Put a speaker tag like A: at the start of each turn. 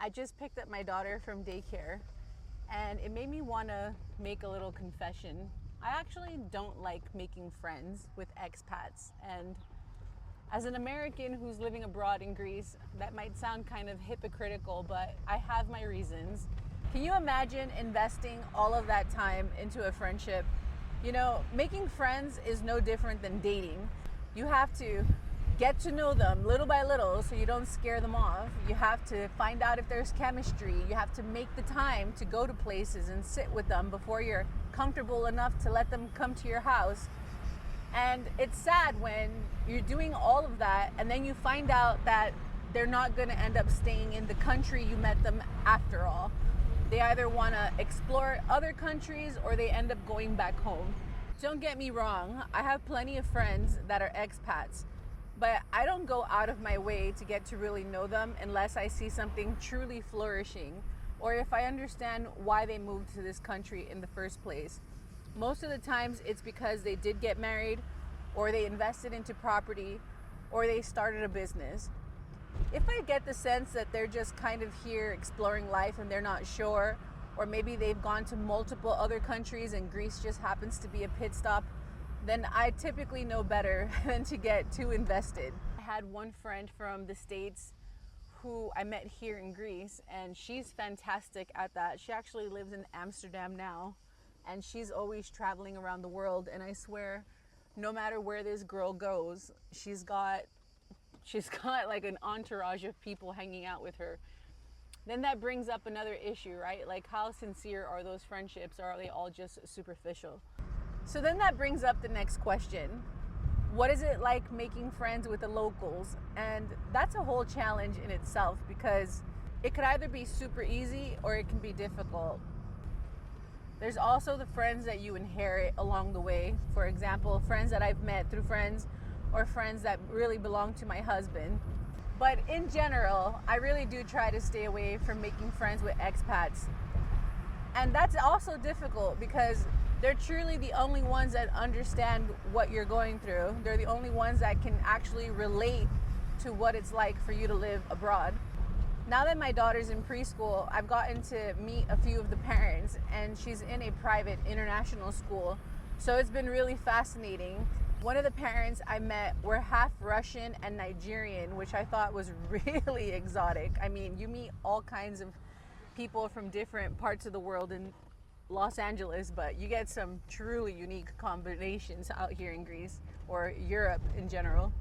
A: I just picked up my daughter from daycare, and it made me want to make a little confession. I actually don't like making friends with expats, and as an American who's living abroad in Greece, that might sound kind of hypocritical, but I have my reasons. Can you imagine investing all of that time into a friendship? You know, making friends is no different than dating. You have to get to know them little by little so you don't scare them off. You have to find out if there's chemistry. You have to make the time to go to places and sit with them before you're comfortable enough to let them come to your house. And it's sad when you're doing all of that and then you find out that they're not going to end up staying in the country you met them after all. They either want to explore other countries or they end up going back home. Don't get me wrong, I have plenty of friends that are expats, but I don't go out of my way to get to really know them unless I see something truly flourishing or if I understand why they moved to this country in the first place. Most of the times it's because they did get married or they invested into property or they started a business. If I get the sense that they're just kind of here exploring life and they're not sure, or maybe they've gone to multiple other countries and Greece just happens to be a pit stop, then I typically know better than to get too invested. I had one friend from the States who I met here in Greece, and she's fantastic at that. She actually lives in Amsterdam now, and she's always traveling around the world, and I swear, no matter where this girl goes, she's got like an entourage of people hanging out with her. Then that brings up another issue, right? Like, how sincere are those friendships, or are they all just superficial? So then that brings up the next question. What is it like making friends with the locals? And that's a whole challenge in itself because it could either be super easy or it can be difficult. There's also the friends that you inherit along the way. For example, friends that I've met through friends or friends that really belong to my husband. But in general, I really do try to stay away from making friends with expats. And that's also difficult because they're truly the only ones that understand what you're going through. They're the only ones that can actually relate to what it's like for you to live abroad. Now that my daughter's in preschool, I've gotten to meet a few of the parents, and she's in a private international school. So it's been really fascinating. One of the parents I met were half Russian and Nigerian, which I thought was really exotic. I mean, you meet all kinds of people from different parts of the world in Los Angeles, but you get some truly unique combinations out here in Greece or Europe in general.